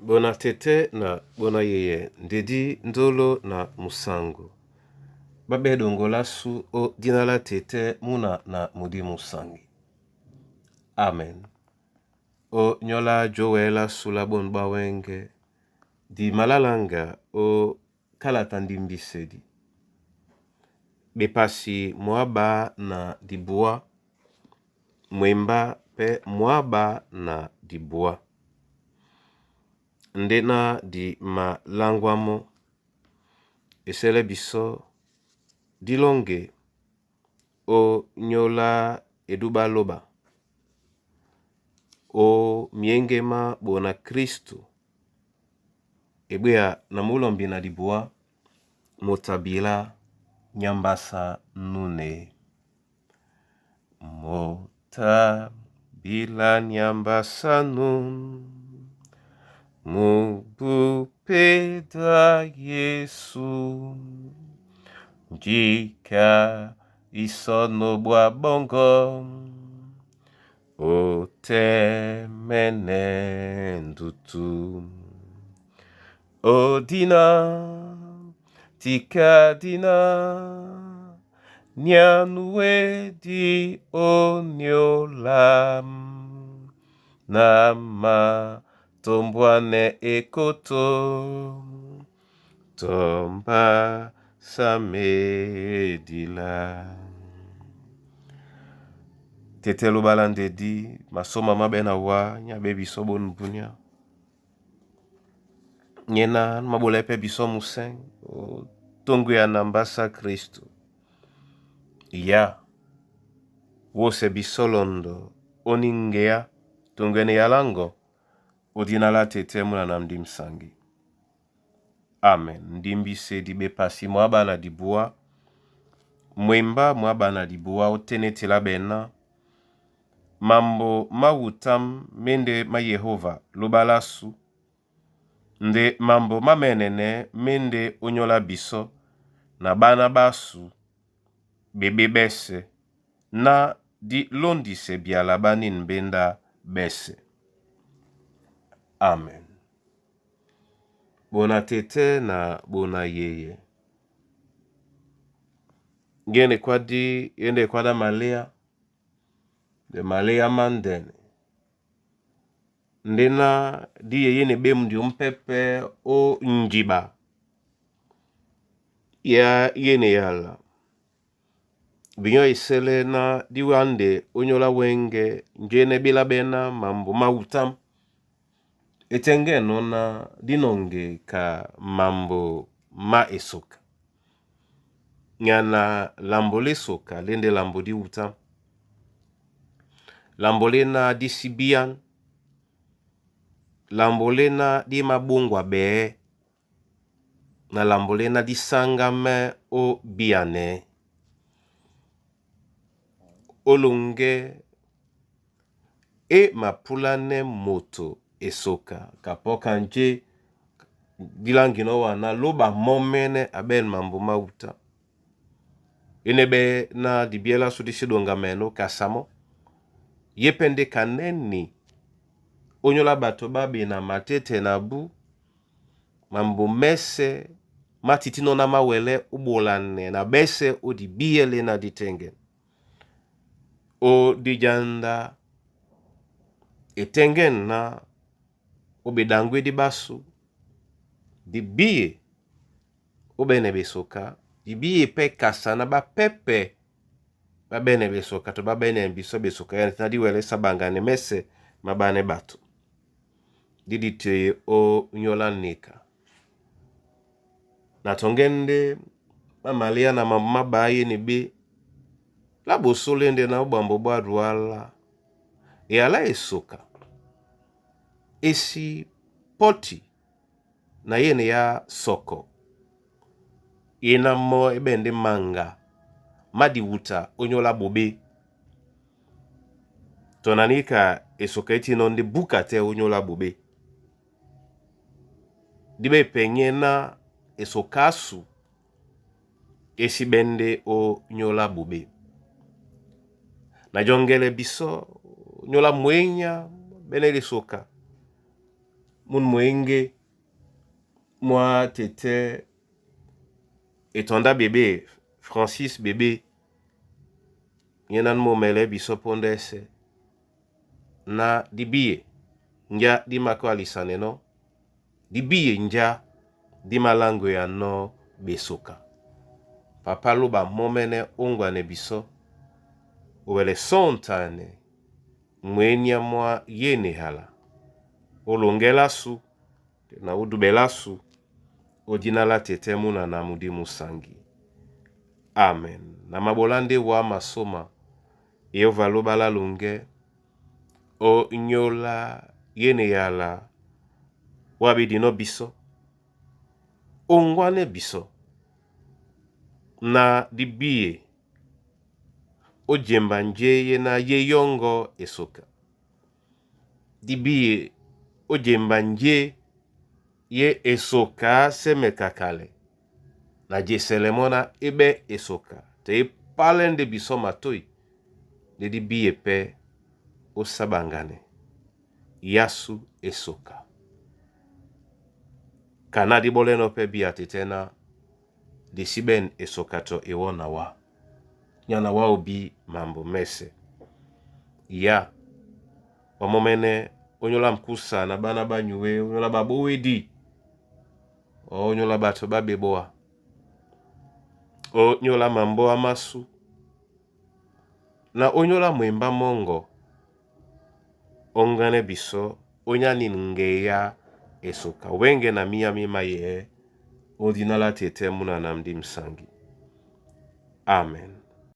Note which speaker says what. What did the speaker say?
Speaker 1: Bona tete na bona yeye ndedi ndolo na musango. Babe dongola su o dinala tete muna na mudi musangi. Amen. O nyola joela sula bon bawenge di malalanga o kalatandi mbisedi. Bepasi mwaba na dibua mwemba pe mwaba na dibua. Ndena di malangwamo esele biso dilonge o nyola eduba loba o miengema bona Kristu ebea na mulombi na dibua motabila nyambasa nune motabila nyambasa nun mubupeda Yesu jika isono bwa bongo o temene ndutu o dina tika dina nyanwe di onyolam nama tombwane ekoto tomba samedila tetelu balande di masoma mabena wa nyabe biso bon bunya nyena mabolepe biso museng o tongu ya nambasa Kristu ya wose biso londo oningea tongene yalango odinala tete muna na mdimsangi. Amen. Ndimbise di bepasi mwaba na dibua mwemba mwaba na dibua otenetela bena mambo mawutam mende ma Yehova lobalasu nde mambo mamenene mende onyola biso na bana basu bebe bese na di londise biala banin benda bese. Amen. Bona tete na bona yeye. Ngene kwadi yende kwada malea de malea mandene. Ndena di yene bemdi umpepe o njiba. Ya yene yala. Binyo isele na diwande onyola wenge njene bila bena mambo mautam. Etenge nona dinonge ka mambo ma esoka. Nyana lambo le soka lende lambo di utam. Lambo le na di sibian. Lambo le na di mabungwa be. Na lambo le na di sangame o biane. Olunge e mapulane moto esoka kapoka nje dilangino wana loba momene aben mambo mauta enebe na dibiela sudishidonga meno kasamo yepende kaneni onyola bato babi na matete na bu mambo mese matitino na mawele ubolane na bese o dibiele na ditenge o dijanda etengen na obedangwe di basu di biye obene besoka di biye pe kasa na ba pepe ba bene besoka to ba bene biso besoka ya na di wele sabangane mese mabane batu didite o nyola nika na tongende mamalia na mama baye ni be la bosolende na ubambo bwadwala ala esoka esi poti na yene ya soko yena mo ebende manga madi wuta onyola bobe tonanika esoka eti nonde bukate onyola bobe dibe penye na esokasu esi bende o nyola bobe na jongele biso nyola mwenya benele soka mun mwenge mwa tete etonda bebe Francis bebe yenan momele biso pondese na dibiye nja di mako alisane no dibiye nja di malango ya no besoka papa luba momene ongwane biso uwele sontane mwenya mwa yene hala olongela su na udubela su odina la tete muna na mudi musangi. Amen. Na mabolande wa masoma Yehova loba la lunge o nyola yene yala wabidino biso ongwane biso na dibiye o jemba nje ye na ye yongo esoka dibiye o jemba nje ye esoka semekakale na jeselemona ebe esoka te palende biso matoi de dibiye pe o sabangane yasu esoka kana di boleno pe biatetena disiben esokato ewona wa nyana wa obi mambo mese ya wamomene onyola mkusa na bana banyuwe onyola babowedi onyola bato babeboa onyola mambo amasu na onyola mwemba mongo ongane biso onyani ngeya esoka wenge na miyami maye odinala tete muna namdi msangi. Amen.